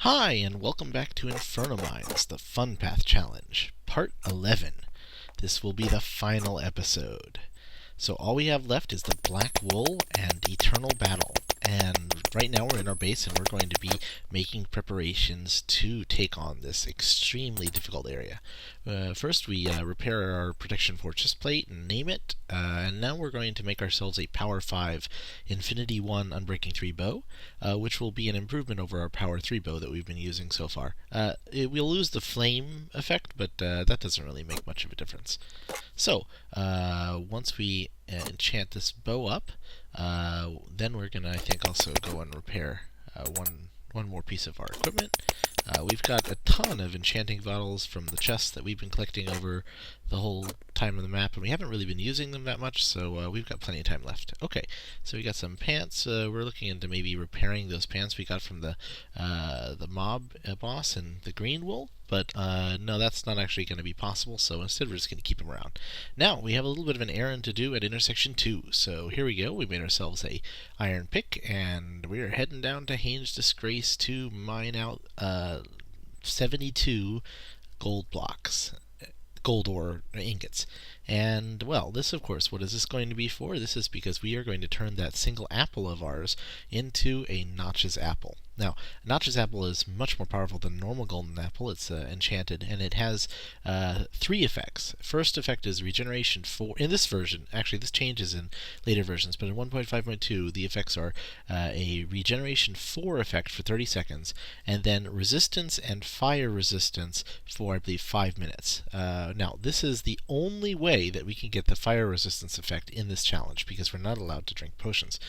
Hi, and welcome back to Inferno Mines, the Fun Path Challenge, Part 11. This will be the final episode. So all we have left is the Black Wool and Eternal Battle. And right now we're in our base and we're going to be making preparations to take on this extremely difficult area. First we repair our protection fortress plate and name it. And now we're going to make ourselves a Power 5 Infinity 1 Unbreaking 3 bow, which will be an improvement over our Power 3 bow that we've been using so far. We'll lose the flame effect, but that doesn't really make much of a difference. So, once we enchant this bow up, then we're gonna, I think, also go and repair one more piece of our equipment. We've got a ton of enchanting bottles from the chests that we've been collecting over the whole time of the map, and we haven't really been using them that much, so we've got plenty of time left. Okay, so we got some pants. We're looking into maybe repairing those pants we got from the mob boss in the green wool, but no, that's not actually going to be possible, so instead we're just going to keep them around. Now, we have a little bit of an errand to do at intersection 2, so here we go. We made ourselves a iron pick, and we're heading down to Hain's Disgrace to mine out 72 gold blocks. Gold ore ingots. And, well, this, of course, what is this going to be for? This is because we are going to turn that single apple of ours into a Notch's apple. Now, Notch's apple is much more powerful than a normal golden apple. It's enchanted, and it has 3 effects. First effect is regeneration 4. In this version, actually, this changes in later versions, but in 1.5.2, the effects are a regeneration 4 effect for 30 seconds, and then resistance and fire resistance for, I believe, 5 minutes. Now, this is the only way that we can get the fire resistance effect in this challenge, because we're not allowed to drink potions.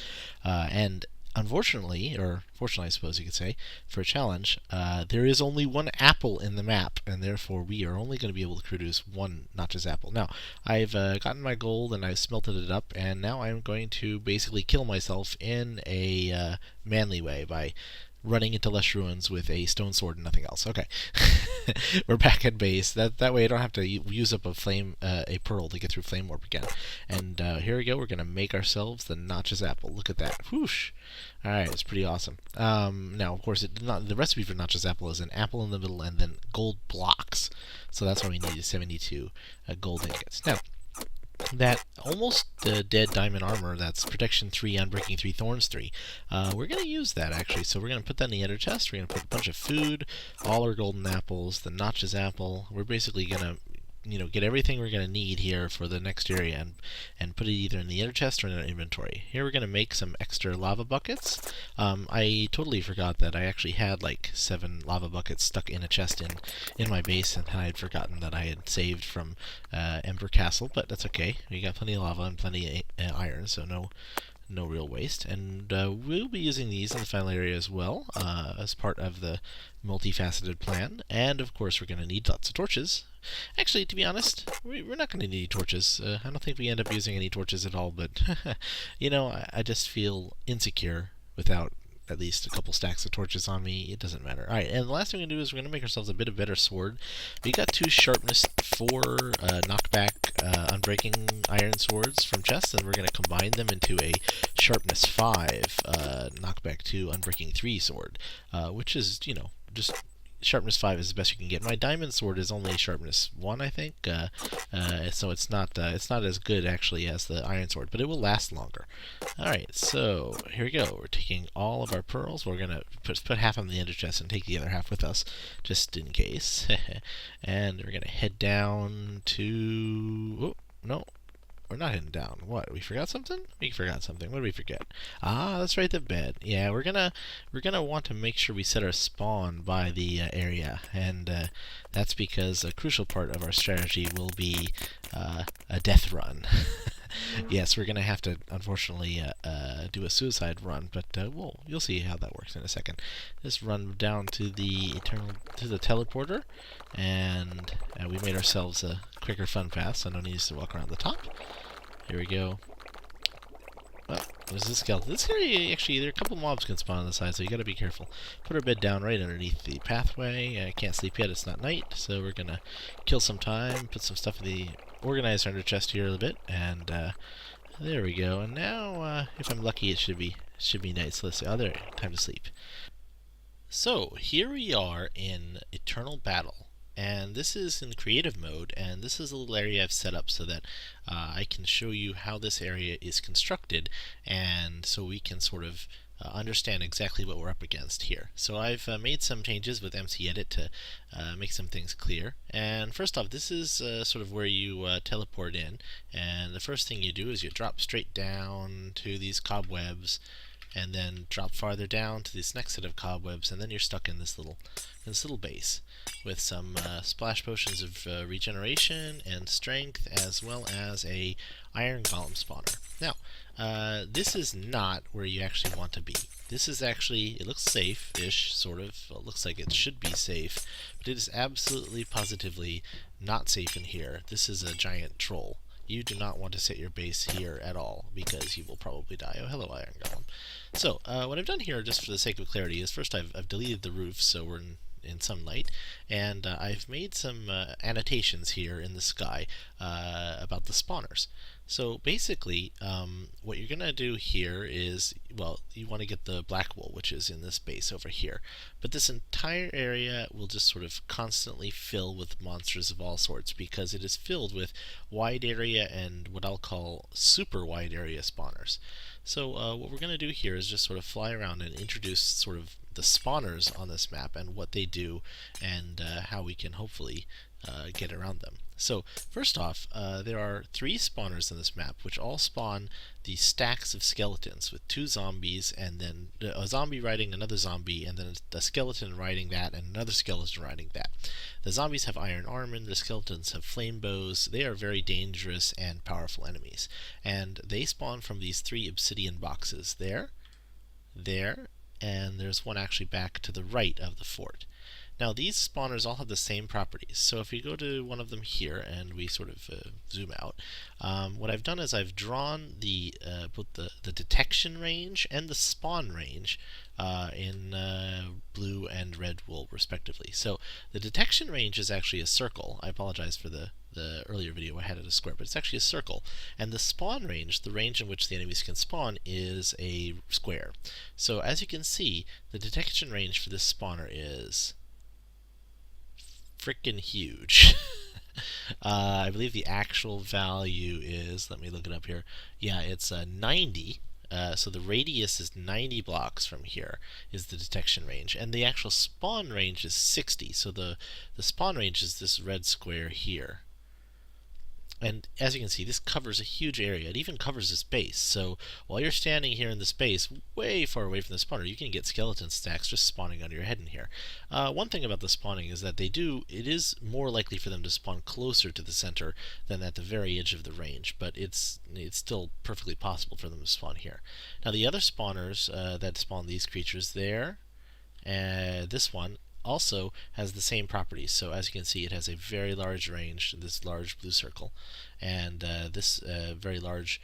And unfortunately, or fortunately I suppose you could say, for a challenge, there is only one apple in the map, and therefore we are only going to be able to produce one Notch's apple. Now, I've gotten my gold and I've smelted it up, and now I'm going to basically kill myself in a manly way by running into Lush Ruins with a stone sword and nothing else. Okay, we're back at base. That way I don't have to use up a pearl to get through Flame Warp again. And here we go. We're gonna make ourselves the Notch's apple. Look at that. Whoosh! All right, it's pretty awesome. Now, of course, the recipe for Notch's apple is an apple in the middle and then gold blocks. So that's why we need 72 gold ingots. Now, that almost dead diamond armor, that's protection 3, unbreaking 3, thorns 3, we're going to use that actually. So we're going to put that in the ender chest. We're going to put a bunch of food, all our golden apples, the Notch's apple. We're basically going to get everything we're going to need here for the next area and put it either in the ender chest or in our inventory. Here we're going to make some extra lava buckets. I totally forgot that I actually had like 7 lava buckets stuck in a chest in my base, and I had forgotten that I had saved from Ember Castle, but that's okay. We got plenty of lava and plenty of iron, so no real waste. And we'll be using these in the final area as well, as part of the multifaceted plan. And of course we're going to need lots of torches. Actually, to be honest, we're not going to need torches. I don't think we end up using any torches at all, but I just feel insecure without at least a couple stacks of torches on me. It doesn't matter. Alright, and the last thing we're going to do is we're going to make ourselves a bit of better sword. We got 2 sharpness 4 knockback unbreaking iron swords from chests, and we're going to combine them into a sharpness 5 knockback 2 unbreaking 3 sword, which is, just sharpness 5 is the best you can get. My diamond sword is only sharpness 1, I think, so it's not as good actually as the iron sword, but it will last longer. Alright, so here we go. We're taking all of our pearls. We're going to put half on the ender chest and take the other half with us, just in case. And we're going to head down to... Oh, no. We're not heading down. What? We forgot something? We forgot something. What did we forget? Ah, that's right, the bed. Yeah, we're gonna want to make sure we set our spawn by the area, and that's because a crucial part of our strategy will be a death run. Yes, we're gonna have to, unfortunately, do a suicide run, but you'll see how that works in a second. Just run down to the teleporter, and we made ourselves a quicker fun path, so no need to walk around the top. Here we go. Oh, there's this skeleton. This area, actually, there are a couple mobs can spawn on the side, so you gotta be careful. Put our bed down right underneath the pathway. I can't sleep yet, it's not night, so we're gonna kill some time, put some stuff in the organized under chest here a little bit, and there we go. And now, if I'm lucky, it should be night. So let's see. Oh, there, time to sleep. So here we are in Eternal Battle, and this is in creative mode, and this is a little area I've set up so that I can show you how this area is constructed, and so we can sort of understand exactly what we're up against here. So I've made some changes with MC Edit to make some things clear. And first off, this is sort of where you teleport in, and the first thing you do is you drop straight down to these cobwebs, and then drop farther down to this next set of cobwebs, and then you're stuck in this little base with some splash potions of regeneration and strength, as well as a iron golem spawner. Now, this is not where you actually want to be. This is actually, it looks safe-ish, sort of. Well, it looks like it should be safe, but it is absolutely, positively not safe in here. This is a giant troll. You do not want to set your base here at all, because you will probably die. Oh, hello, Iron Golem. So, what I've done here, just for the sake of clarity, is first I've deleted the roof, so we're in sunlight, and I've made some annotations here in the sky about the spawners. So basically, what you're going to do here is, well, you want to get the black wool, which is in this base over here. But this entire area will just sort of constantly fill with monsters of all sorts, because it is filled with wide area and what I'll call super wide area spawners. So what we're going to do here is just sort of fly around and introduce sort of the spawners on this map and what they do, and how we can hopefully get around them. So first off, there are 3 spawners in this map, which all spawn these stacks of skeletons with 2 zombies, and then a zombie riding another zombie, and then a skeleton riding that, and another skeleton riding that. The zombies have iron armor, the skeletons have flame bows. They are very dangerous and powerful enemies, and they spawn from these 3 obsidian boxes. There, and there's one actually back to the right of the fort. Now these spawners all have the same properties, so if you go to one of them here and we sort of zoom out, what I've done is I've drawn both the detection range and the spawn range in blue and red wool respectively. So the detection range is actually a circle. I apologize for the earlier video I had it a square, but it's actually a circle. And the spawn range, the range in which the enemies can spawn, is a square. So as you can see, the detection range for this spawner is freaking huge. I believe the actual value is, let me look it up here. Yeah, it's 90. So the radius is 90 blocks from here is the detection range, and the actual spawn range is 60. So the spawn range is this red square here. And as you can see, this covers a huge area. It even covers this base. So while you're standing here in this base, way far away from the spawner, you can get skeleton stacks just spawning on your head in here. One thing about the spawning is that it is more likely for them to spawn closer to the center than at the very edge of the range, but it's still perfectly possible for them to spawn here. Now the other spawners that spawn these creatures there, this one, also has the same properties. So as you can see, it has a very large range, this large blue circle, and this very large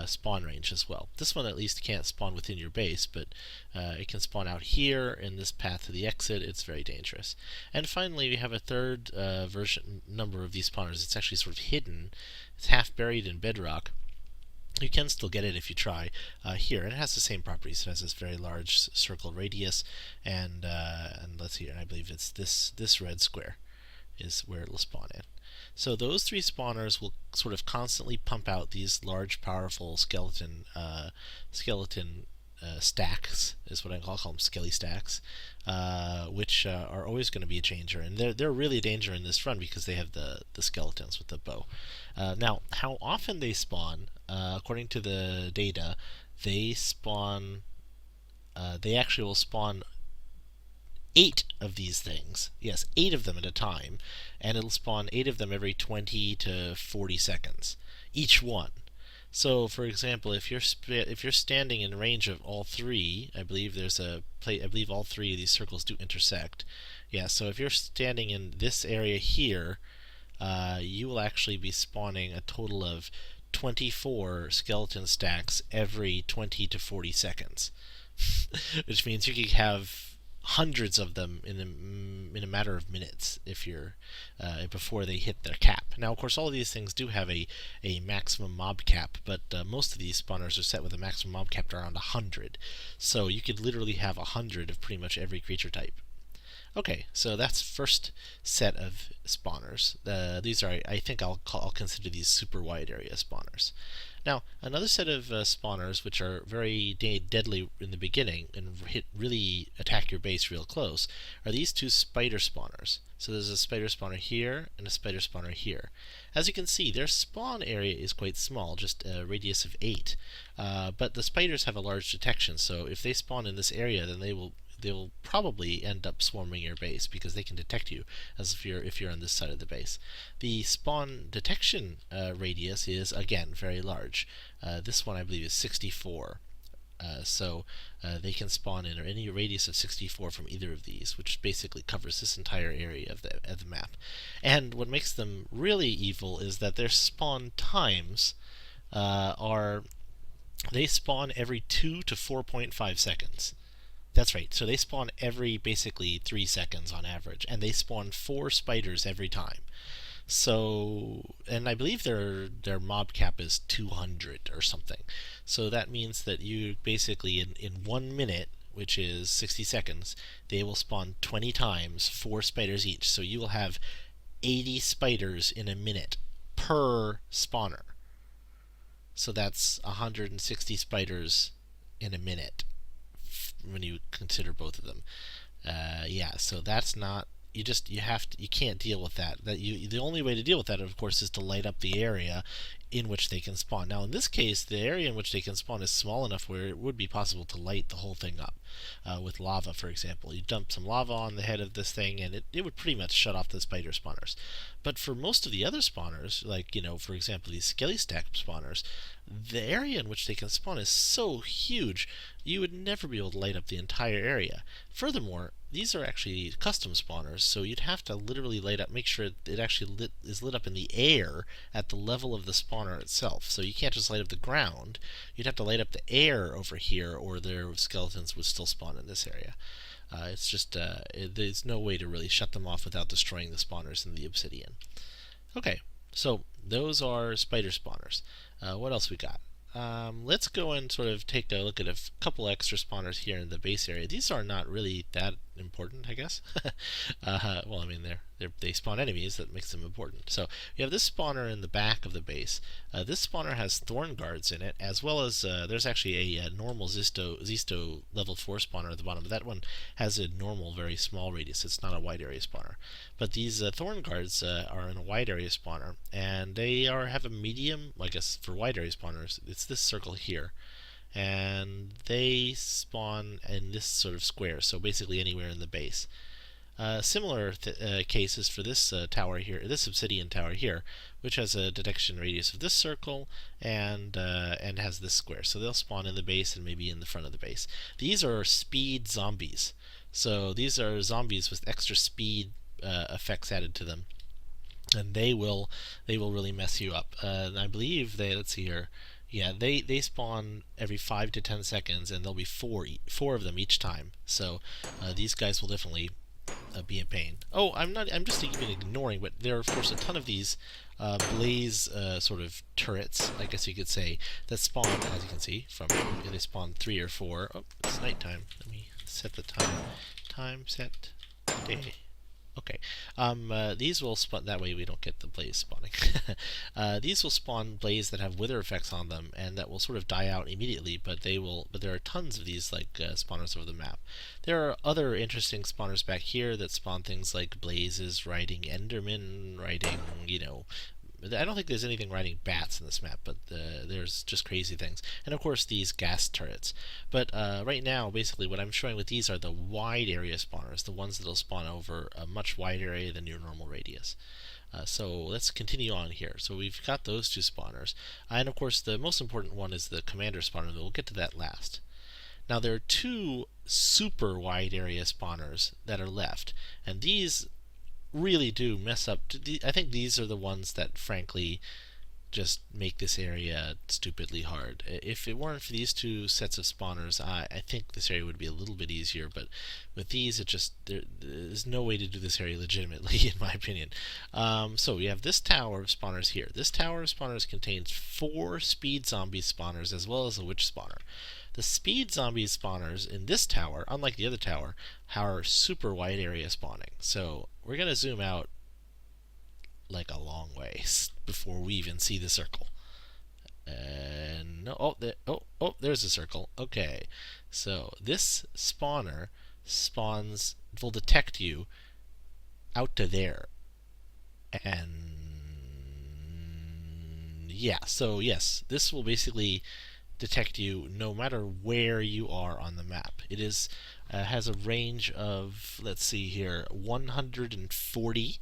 spawn range as well. This one at least can't spawn within your base, but it can spawn out here in this path to the exit. It's very dangerous. And finally, we have a third number of these spawners. It's actually sort of hidden. It's half buried in bedrock. You can still get it if you try here, and it has the same properties. It has this very large circle radius, and let's see, I believe it's this red square is where it'll spawn in. So those 3 spawners will sort of constantly pump out these large, powerful skeleton stacks, is what I'll call them, skelly stacks, which are always going to be a danger, and they're really a danger in this run because they have the skeletons with the bow. Now, how often they spawn, according to the data, they actually will spawn 8 of these things. Yes, 8 of them at a time, and it'll spawn 8 of them every 20 to 40 seconds, each one. So, for example, if you're standing in range of all 3, I believe all 3 of these circles do intersect. Yeah, so if you're standing in this area here, you will actually be spawning a total of 24 skeleton stacks every 20 to 40 seconds, which means you could have hundreds of them in a matter of minutes if you're before they hit their cap. Now, of course, all of these things do have a maximum mob cap, but most of these spawners are set with a maximum mob cap around 100. So you could literally have 100 of pretty much every creature type. Okay, so that's first set of spawners. These are, I think I'll consider these super wide area spawners. Now, another set of spawners, which are very deadly in the beginning and really attack your base real close, are these two spider spawners. So there's a spider spawner here and a spider spawner here. As you can see, their spawn area is quite small, just a radius of 8. But the spiders have a large detection, so if they spawn in this area, then they'll probably end up swarming your base because they can detect you as if you're on this side of the base. The spawn detection radius is again very large. This one I believe is 64. So they can spawn in any radius of 64 from either of these, which basically covers this entire area of the map. And what makes them really evil is that their spawn times they spawn every 2 to 4.5 seconds. That's right. So they spawn every basically 3 seconds on average, and they spawn 4 spiders every time. So, and I believe their mob cap is 200 or something. So that means that you basically in 1 minute, which is 60 seconds, they will spawn 20 times, 4 spiders each. So you will have 80 spiders in a minute per spawner. So that's 160 spiders in a minute when you consider both of them. Yeah, so that's not you can't deal with that. The only way to deal with that, of course, is to light up the area in which they can spawn. Now, in this case, the area in which they can spawn is small enough where it would be possible to light the whole thing up with lava, for example. You dump some lava on the head of this thing, and it would pretty much shut off the spider spawners. But for most of the other spawners, like, for example, these skelly stack spawners, the area in which they can spawn is so huge, you would never be able to light up the entire area. Furthermore, these are actually custom spawners, so you'd have to literally make sure it actually is lit up in the air at the level of the spawner itself. So you can't just light up the ground. You'd have to light up the air over here, or their skeletons would still spawn in this area. It's just there's no way to really shut them off without destroying the spawners in the obsidian. Okay, so those are spider spawners. What else we got? Let's go and sort of take a look at a couple extra spawners here in the base area. These are not really that important, I guess. Well, I mean, they spawn enemies, that makes them important. So you have this spawner in the back of the base. This spawner has thorn guards in it, as well as there's actually a normal Zisto level 4 spawner at the bottom. But that one has a normal, very small radius. It's not a wide area spawner. But these thorn guards are in a wide area spawner, and they have a medium, I guess for wide area spawners, it's this circle here. And they spawn in this sort of square, so basically anywhere in the base. Similar cases for this tower here, this obsidian tower here, which has a detection radius of this circle and has this square. So they'll spawn in the base and maybe in the front of the base. These are speed zombies. So these are zombies with extra speed effects added to them, and they will really mess you up. And I believe let's see here. Yeah, they spawn every 5 to 10 seconds, and there'll be four of them each time. So these guys will definitely be in pain. Oh, I'm just even ignoring, but there are of course a ton of these blaze sort of turrets, I guess you could say, that spawn, as you can see, they spawn 3 or 4. Oh, it's nighttime. Let me set the time. Time set day. Okay, these will spawn, that way we don't get the blaze spawning. These will spawn blaze that have wither effects on them, and that will sort of die out immediately, but there are tons of these spawners over the map. There are other interesting spawners back here that spawn things like blazes riding endermen, riding, I don't think there's anything riding bats in this map, but there's just crazy things. And of course these gas turrets. But right now, basically what I'm showing with these are the wide area spawners, the ones that'll spawn over a much wider area than your normal radius. So let's continue on here. So we've got those two spawners. And of course the most important one is the commander spawner, and we'll get to that last. Now there are 2 super wide area spawners that are left, and these really do mess up. I think these are the ones that, frankly, just make this area stupidly hard. If it weren't for these two sets of spawners, I think this area would be a little bit easier, but with these, there's no way to do this area legitimately, in my opinion. So we have this tower of spawners here. This tower of spawners contains 4 speed zombie spawners as well as a witch spawner. The speed zombie spawners in this tower, unlike the other tower, are super wide area spawning. So we're going to zoom out like a long ways before we even see the circle. And no, there's a circle. Okay, so this spawner will detect you out to there, and yeah, so yes, this will basically detect you no matter where you are on the map. It has a range of, let's see here, 140,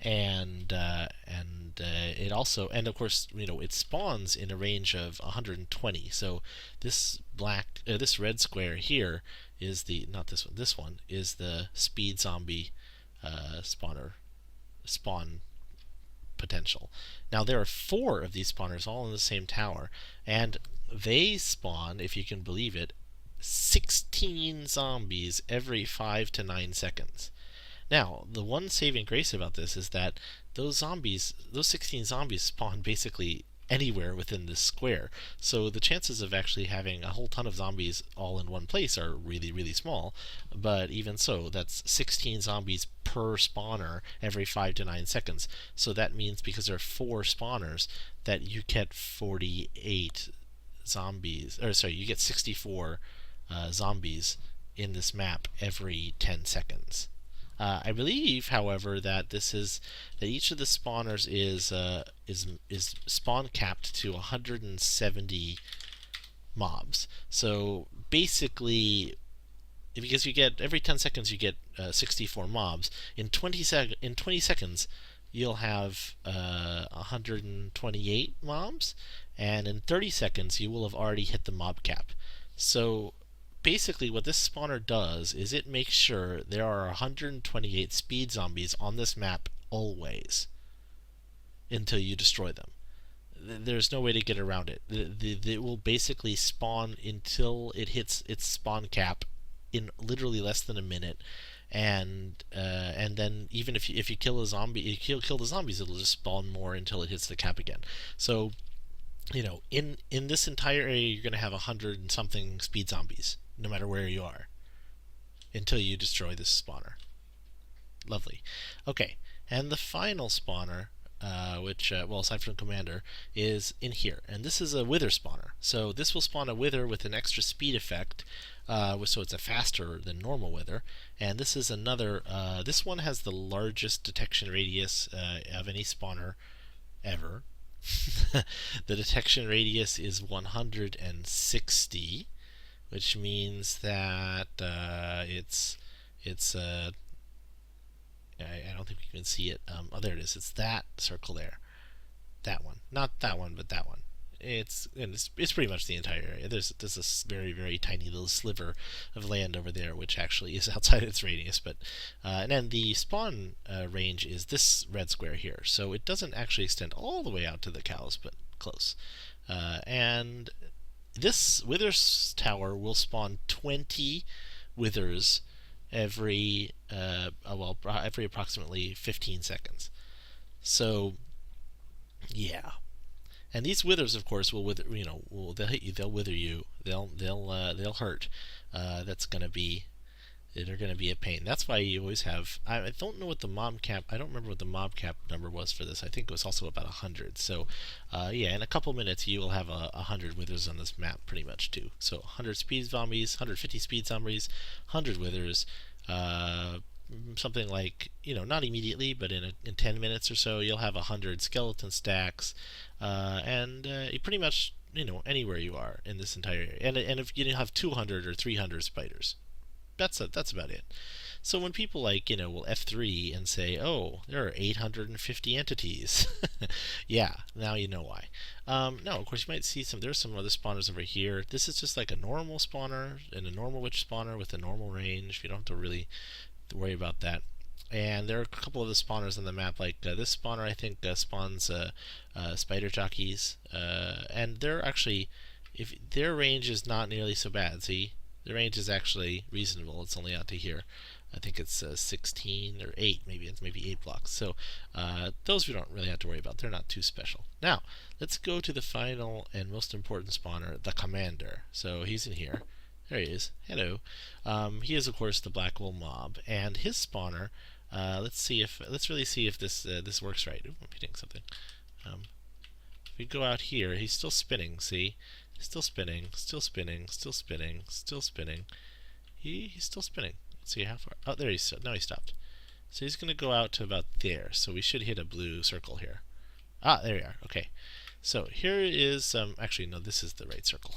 and it also, and of course, it spawns in a range of 120. So this this red square here is the, not this one, this one is the speed zombie spawn potential. Now there are 4 of these spawners all in the same tower, and they spawn, if you can believe it, 16 zombies every 5 to 9 seconds. Now, the one saving grace about this is that those 16 zombies spawn basically anywhere within this square. So the chances of actually having a whole ton of zombies all in one place are really, really small. But even so, that's 16 zombies per spawner every 5 to 9 seconds. So that means, because there are 4 spawners, that you get 48 zombies, or sorry, you get 64 zombies in this map every 10 seconds. I believe, however, that each of the spawners is spawn capped to 170 mobs. So basically, because you get every 10 seconds you get 64 mobs, in 20 seconds you'll have 128 mobs, and in 30 seconds you will have already hit the mob cap. So basically what this spawner does is it makes sure there are 128 speed zombies on this map always until you destroy them. There's no way to get around it. It will basically spawn until it hits its spawn cap in literally less than a minute, and then even if you kill a zombie, you kill the zombies, it'll just spawn more until it hits the cap again. So in this entire area, you're going to have 100 and something speed zombies, no matter where you are, until you destroy this spawner. Lovely. Okay, and the final spawner, which, well, aside from Commander, is in here. And this is a Wither spawner. So this will spawn a Wither with an extra speed effect, so it's a faster than normal Wither. And this is another, this one has the largest detection radius of any spawner ever. The detection radius is 160, which means that it's I don't think we can see it. Oh, there it is. It's that circle there. That one, not that one, but that one. It's pretty much the entire area. There's this very, very tiny little sliver of land over there, which actually is outside its radius. But and then the spawn range is this red square here, so it doesn't actually extend all the way out to the cows, but close. And this Wither's tower will spawn 20 Withers every every approximately 15 seconds. So yeah. And these withers, of course, will wither. They'll hit you. They'll wither you. They'll hurt. They're gonna be a pain. That's why you always have. I don't know what the mob cap. I don't remember what the mob cap number was for this. I think it was also about 100. So, yeah, in a couple minutes you will have 100 withers on this map, pretty much too. So 100 speed zombies, 150 speed zombies, 100 withers. Something like, not immediately, but in 10 minutes or so, you'll have 100 skeleton stacks, and pretty much, anywhere you are in this entire area. And if you have 200 or 300 spiders, that's about it. So when people will F3 and say, oh, there are 850 entities, yeah, now you know why. No, of course you might see there's some other spawners over here. This is just like a normal spawner and a normal witch spawner with a normal range. You don't have to really worry about that. and there are a couple of the spawners on the map, like this spawner I think spawns spider jockeys, and they're actually, if their range is not nearly so bad. See, the range is actually reasonable. It's only out to here. I think it's 16 or 8, maybe it's maybe 8 blocks. So those we don't really have to worry about. They're not too special. Now let's go to the final and most important spawner, the commander. So he's in here. There he is. Hello. He is of course the black wool mob, and his spawner. Let's really see if this works right. Ooh, I'm hitting something. If we go out here, he's still spinning. See, still spinning, still spinning, still spinning, still spinning. He's still spinning. Let's see how far. Oh, there he's. Now he stopped. So he's going to go out to about there. So we should hit a blue circle here. Ah, there we are. Okay. So here is actually no, this is the right circle.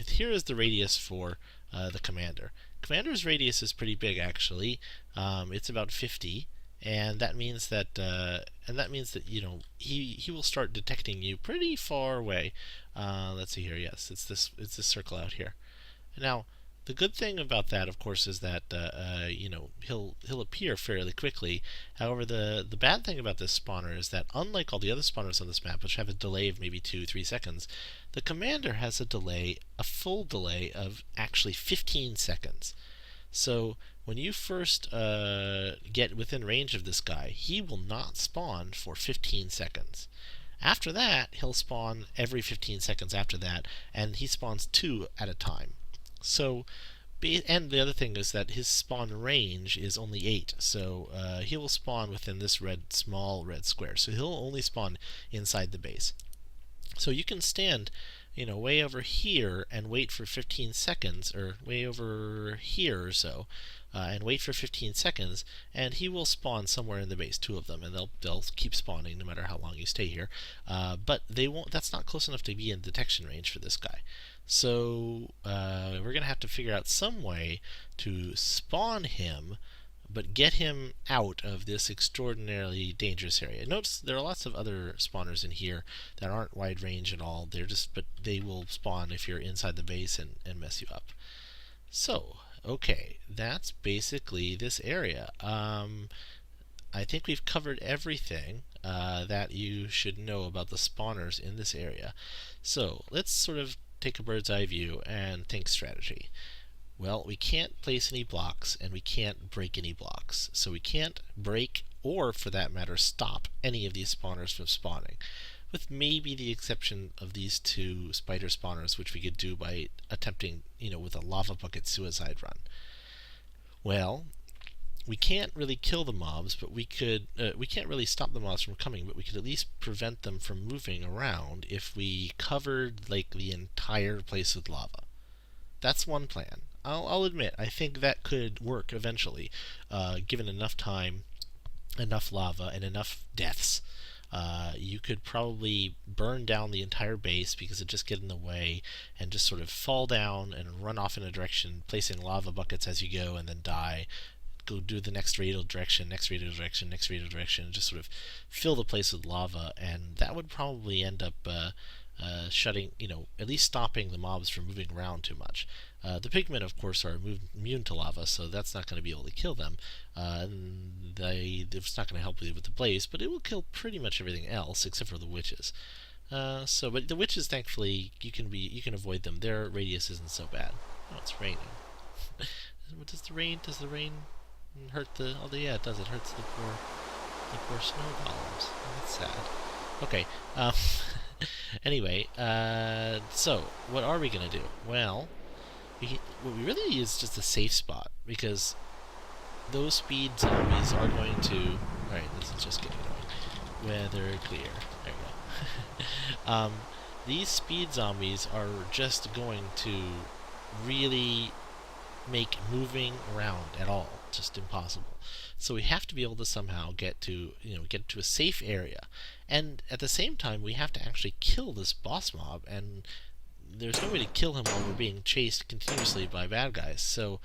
Here is the radius for the commander. Commander's radius is pretty big actually. It's about 50, and that means that you know he will start detecting you pretty far away. Let's see here. Yes, it's this circle out here. Now the good thing about that, of course, is that you know he'll appear fairly quickly. However, the bad thing about this spawner is that unlike all the other spawners on this map, which have a delay of maybe 2-3 seconds, the commander has a full delay of actually 15 seconds. So when you first get within range of this guy, he will not spawn for 15 seconds. After that, he'll spawn every 15 seconds after that, and he spawns 2 at a time. So, and the other thing is that his spawn range is only 8, so he will spawn within this small red square. So he'll only spawn inside the base. So you can stand, you know, way over here and wait for 15 seconds, or way over here or so, and wait for 15 seconds, and he will spawn somewhere in the base, 2 of them, and they'll keep spawning no matter how long you stay here. But they won't. That's not close enough to be in detection range for this guy. So we're going to have to figure out some way to spawn him, but get him out of this extraordinarily dangerous area. Notice there are lots of other spawners in here that aren't wide range at all. But they will spawn if you're inside the base and mess you up. So, okay, that's basically this area. I think we've covered everything that you should know about the spawners in this area. So let's sort of take a bird's eye view and think strategy. Well, we can't place any blocks and we can't break any blocks. So we can't break, or for that matter stop, any of these spawners from spawning, with maybe the exception of these 2 spider spawners, which we could do by attempting, you know, with a lava bucket suicide run. Well, we can't really kill the mobs, but we can't really stop the mobs from coming, but we could at least prevent them from moving around if we covered like the entire place with lava. That's one plan. I'll admit, I think that could work eventually, given enough time, enough lava, and enough deaths. You could probably burn down the entire base because it just get in the way, and just sort of fall down and run off in a direction, placing lava buckets as you go, and then die. Go do the next radial direction, next radial direction, next radial direction, and just sort of fill the place with lava, and that would probably end up shutting, you know, at least stopping the mobs from moving around too much. The pigmen, of course, are immune to lava, so that's not going to be able to kill them. It's not going to help you with the blaze, but it will kill pretty much everything else except for the witches. But the witches, thankfully, you can avoid them. Their radius isn't so bad. Oh, it's raining. Does the rain hurt the? Oh, yeah, it does. It hurts the poor snow golems. Oh, that's sad. Okay. Anyway, so what are we gonna do? Well, what we really need is just a safe spot, because those speed zombies are going to. All right, this is just getting annoying. Weather clear. There we go. These speed zombies are just going to really make moving around at all just impossible. So we have to be able to somehow get to a safe area, and at the same time we have to actually kill this boss mob, and there's no way to kill him while we're being chased continuously by bad guys. So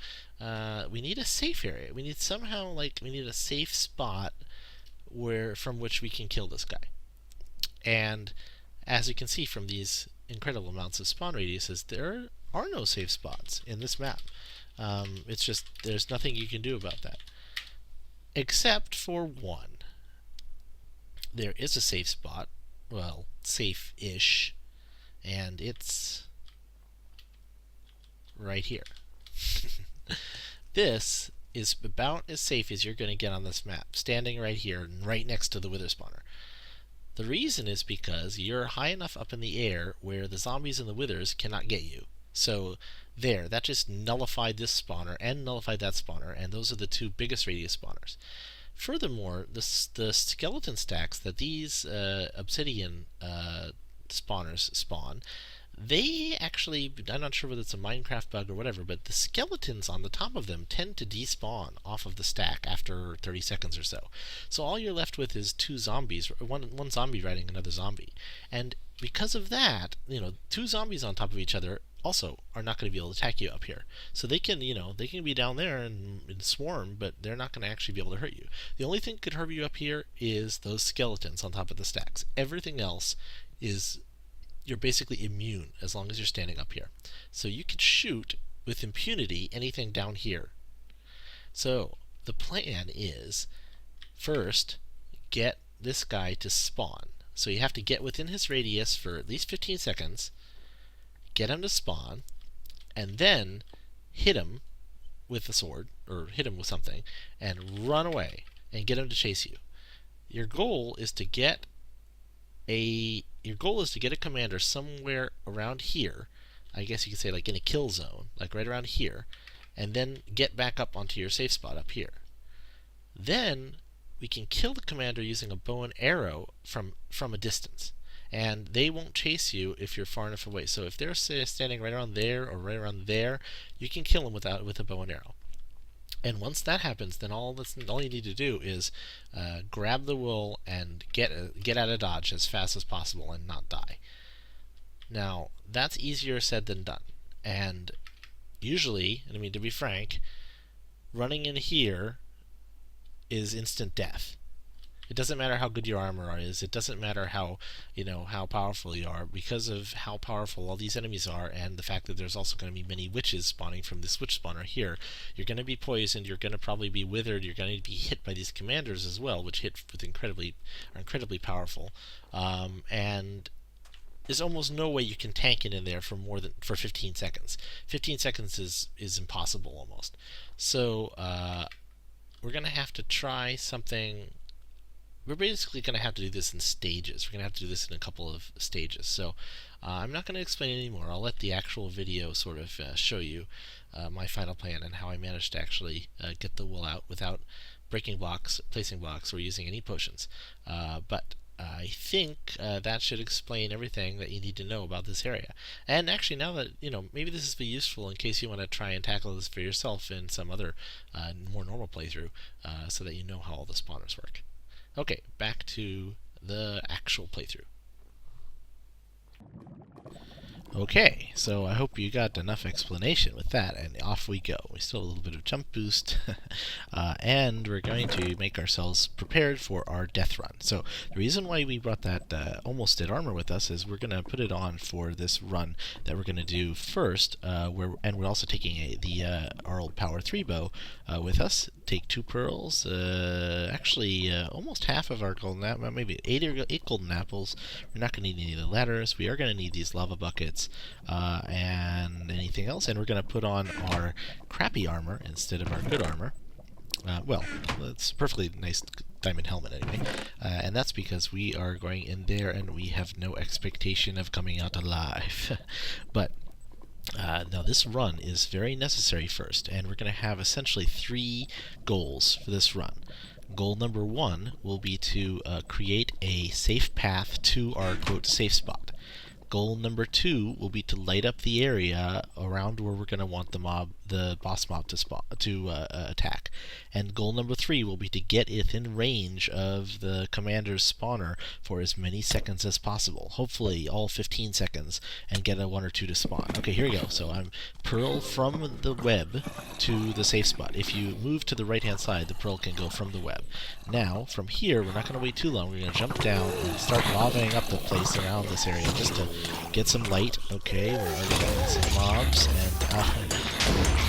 we need a safe area. We need a safe spot from which we can kill this guy. And as you can see from these incredible amounts of spawn radiuses, there are no safe spots in this map. It's just there's nothing you can do about that. except for one. There is a safe spot, well, safe-ish, and it's right here. This is about as safe as you're going to get on this map, standing right here and right next to the wither spawner. The reason is because you're high enough up in the air where the zombies and the withers cannot get you. So there, that just nullified this spawner and nullified that spawner, and those are the two biggest radius spawners. Furthermore, the skeleton stacks that these obsidian spawners spawn, they actually, I'm not sure whether it's a Minecraft bug or whatever, but the skeletons on the top of them tend to despawn off of the stack after 30 seconds or so. So all you're left with is two zombies, one zombie riding another zombie. And because of that, two zombies on top of each other also are not going to be able to attack you up here. So they can, they can be down there and swarm, but they're not going to actually be able to hurt you. The only thing that could hurt you up here is those skeletons on top of the stacks. Everything else is, you're basically immune as long as you're standing up here. So you can shoot with impunity anything down here. So the plan is, first, get this guy to spawn. So you have to get within his radius for at least 15 seconds, get him to spawn, and then hit him with a sword, or hit him with something, and run away, and get him to chase you. Your goal is to get a commander somewhere around here. I guess you could say like in a kill zone, like right around here, and then get back up onto your safe spot up here. Then we can kill the commander using a bow and arrow from a distance, and they won't chase you if you're far enough away. So if they're standing right around there or right around there, you can kill them with a bow and arrow. And once that happens, then all you need to do is grab the wool and get out of dodge as fast as possible and not die. Now, that's easier said than done. And usually, I mean, to be frank, running in here is instant death. It doesn't matter how good your armor is. It doesn't matter how powerful you are, because of how powerful all these enemies are, and the fact that there's also going to be many witches spawning from this witch spawner here. You're going to be poisoned. You're going to probably be withered. You're going to be hit by these commanders as well, which are incredibly powerful. And there's almost no way you can tank it in there for 15 seconds. 15 seconds is impossible almost. So we're going to have to try something. We're basically going to have to do this in stages. We're going to have to do this in a couple of stages. So I'm not going to explain anymore. I'll let the actual video sort of show you my final plan and how I managed to actually get the wool out without breaking blocks, placing blocks, or using any potions. But I think that should explain everything that you need to know about this area. And actually, now that, maybe this will be useful in case you want to try and tackle this for yourself in some other more normal playthrough, so that you know how all the spawners work. Okay, back to the actual playthrough. Okay, so I hope you got enough explanation with that, and off we go. We still have a little bit of jump boost, and we're going to make ourselves prepared for our death run. So the reason why we brought that almost dead armor with us is we're going to put it on for this run that we're going to do first, and we're also taking our old Power 3 bow with us. Take 2 pearls, actually almost half of our golden apples, maybe 8 golden apples. We're not going to need any of the ladders. We are going to need these lava buckets and anything else, and we're going to put on our crappy armor instead of our good armor. Well, it's a perfectly nice diamond helmet anyway, and that's because we are going in there and we have no expectation of coming out alive. But now this run is very necessary first, and we're going to have essentially 3 goals for this run. Goal number 1 will be to create a safe path to our quote safe spot. Goal number 2 will be to light up the area around where we're going to want the boss mob to attack. And goal number 3 will be to get within range of the commander's spawner for as many seconds as possible. Hopefully all 15 seconds, and get a 1 or 2 to spawn. Okay, here we go. So I'm pearl from the web to the safe spot. If you move to the right hand side, the pearl can go from the web. Now, from here, we're not going to wait too long. We're going to jump down and start lavaing up the place around this area just to get some light. Okay, we're already getting some mobs, and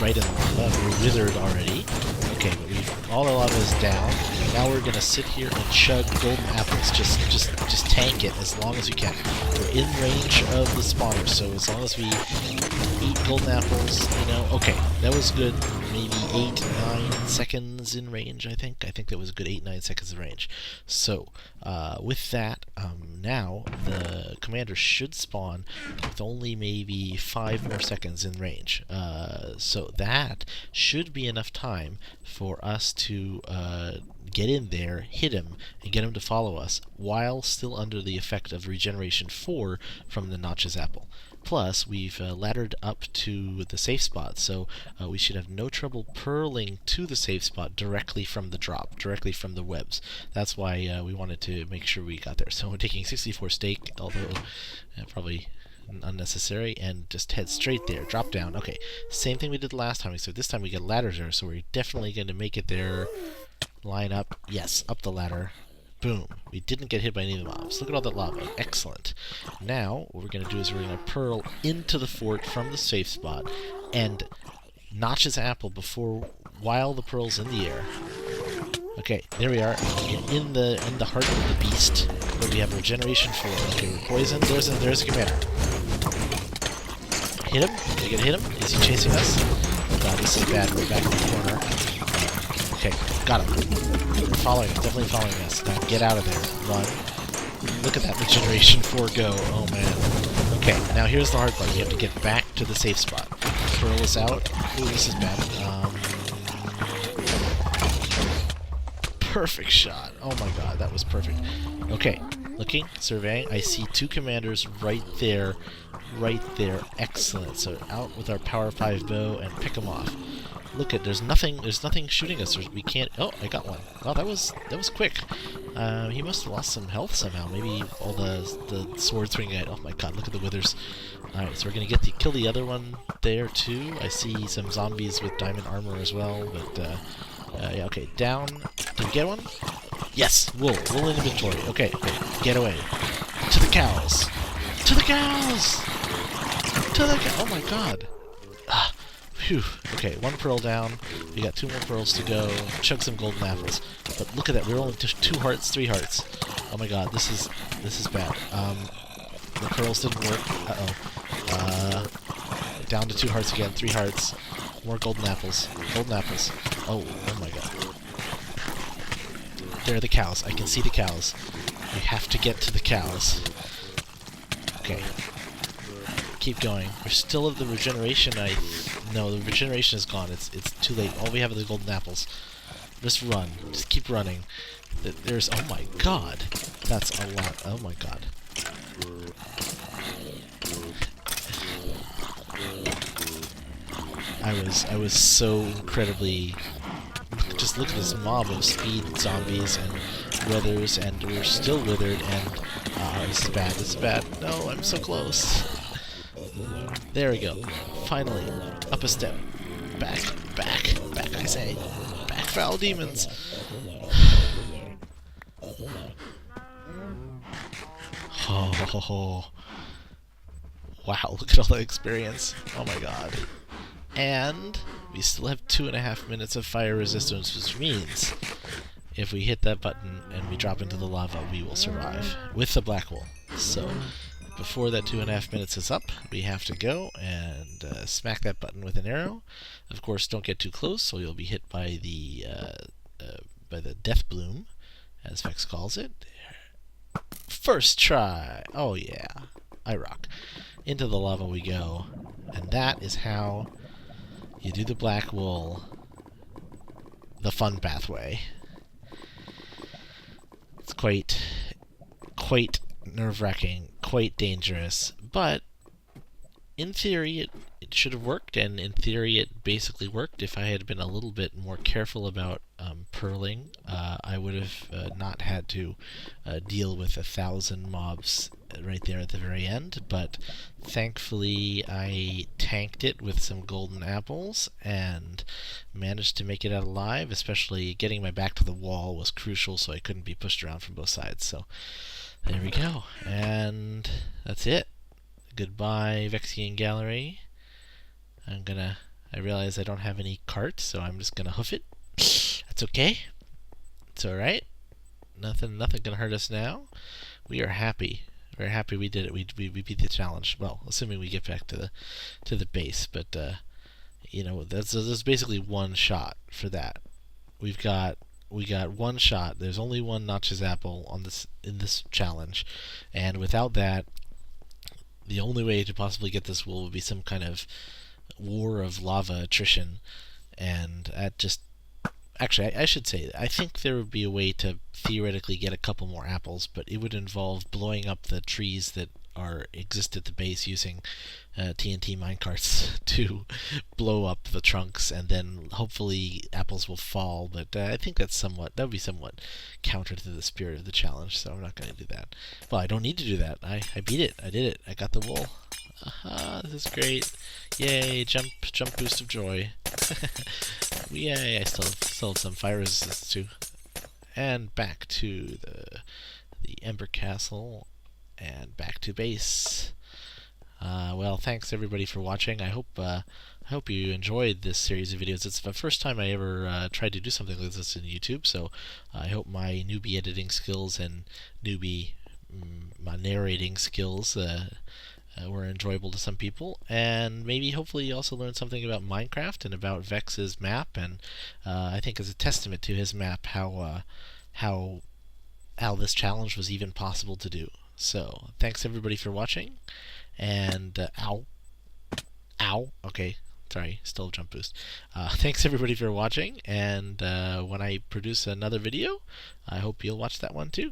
right in the lava, we're withered already. Okay, but we've All the lava is down. Now we're gonna sit here and chug golden apples. Just tank it as long as we can. We're in range of the spawner, so as long as we eat golden apples, okay, that was good. Maybe 8-9 seconds in range. I think that was a good 8-9 seconds in range. So with that, now the commander should spawn with only maybe 5 more seconds in range. So that should be enough time for us to get in there, hit him, and get him to follow us while still under the effect of regeneration 4 from the Notch's apple. Plus, we've laddered up to the safe spot, so we should have no trouble purling to the safe spot directly from the drop, directly from the webs. That's why we wanted to make sure we got there. So we're taking 64 stake, although probably unnecessary, and just head straight there, drop down. Okay, same thing we did last time, except this time we get ladders there, so we're definitely going to make it there. Line up, yes, up the ladder. Boom. We didn't get hit by any of the mobs. Look at all that lava. Excellent. Now, what we're going to do is we're going to pearl into the fort from the safe spot and notch his apple while the pearl's in the air. Okay, there we are. In the heart of the beast, where we have regeneration 4. Okay, we're poisoned. There's a commander. Hit him. Are you going to hit him? Is he chasing us? Oh god, this is bad. We're back in the corner. Okay, got him. Following, definitely following us. Now get out of there. Run. Look at that regeneration 4 go. Oh man. Okay, now here's the hard part. You have to get back to the safe spot. Pearl is out. Ooh, this is bad. Perfect shot. Oh my god, that was perfect. Okay, looking, surveying. I see 2 commanders right there. Right there. Excellent. So out with our power 5 bow and pick them off. Look at, there's nothing shooting us. We can't. Oh, I got one. Wow, that was quick. He must have lost some health somehow. Maybe all the sword swinging. Oh my god, look at the withers. All right, so we're gonna kill the other one there too. I see some zombies with diamond armor as well. But yeah, okay, down. Did we get one? Yes, wool inventory. Okay, get away. To the cows. To the cows. To the cows. Oh my god. Phew. Okay, 1 pearl down. We got 2 more pearls to go. Chug some golden apples. But look at that. We're only just 2 hearts, 3 hearts. Oh my god, this is bad. The pearls didn't work. Down to 2 hearts again. 3 hearts. More golden apples. Golden apples. Oh my god. There are the cows. I can see the cows. We have to get to the cows. Okay. Keep going. We're still of the regeneration. No, the regeneration is gone. It's too late. All we have are the golden apples. Just run. Just keep running. There's. Oh my god. That's a lot. Oh my god. I was so incredibly. Just look at this mob of speed zombies and withers, and we're still withered. And this is bad. This is bad. No, I'm so close. There we go. Finally, up a step. Back, I say. Back, foul demons. Oh. Wow, look at all the experience. Oh my god. And we still have 2.5 minutes of fire resistance, which means if we hit that button and we drop into the lava, we will survive with the black wool. So before that 2.5 minutes is up, we have to go and smack that button with an arrow. Of course, don't get too close, so you'll be hit by the death bloom, as Vechs calls it. First try! Oh yeah, I rock. Into the lava we go, and that is how you do the black wool the fun pathway. It's quite nerve-wracking, quite dangerous, but in theory it should have worked, and in theory it basically worked. If I had been a little bit more careful about purling, I would have not had to deal with 1,000 mobs right there at the very end, but thankfully I tanked it with some golden apples and managed to make it out alive. Especially getting my back to the wall was crucial, so I couldn't be pushed around from both sides. So there we go, and that's it. Goodbye, Vexian Gallery. I realize I don't have any cart, so I'm just gonna hoof it. That's It's okay. It's all right. Nothing gonna hurt us now. We are happy. We're happy we did it. We beat the challenge. Well, assuming we get back to the base, but there's basically one shot for that. We've got we got one shot. There's only one Notch's apple on this in this challenge, and without that, the only way to possibly get this wool would be some kind of war of lava attrition, and that just actually, I should say, I think there would be a way to theoretically get a couple more apples, but it would involve blowing up the trees that exist at the base using TNT minecarts to blow up the trunks, and then hopefully apples will fall. But I think that would be somewhat counter to the spirit of the challenge, so I'm not going to do that. Well, I don't need to do that. I beat it. I did it. I got the wool. Aha, this is great. Yay, jump boost of joy. Yay, I still have some fire resistance too. And back to the Ember Castle, and back to base. Well, thanks everybody for watching. I hope you enjoyed this series of videos. It's the first time I ever tried to do something like this in YouTube, so I hope my newbie editing skills and my narrating skills were enjoyable to some people, and maybe hopefully you also learned something about Minecraft and about Vechs's map, and I think as a testament to his map how this challenge was even possible to do. So thanks everybody for watching, and okay, sorry, still jump boost. Thanks everybody for watching, and when I produce another video, I hope you'll watch that one too.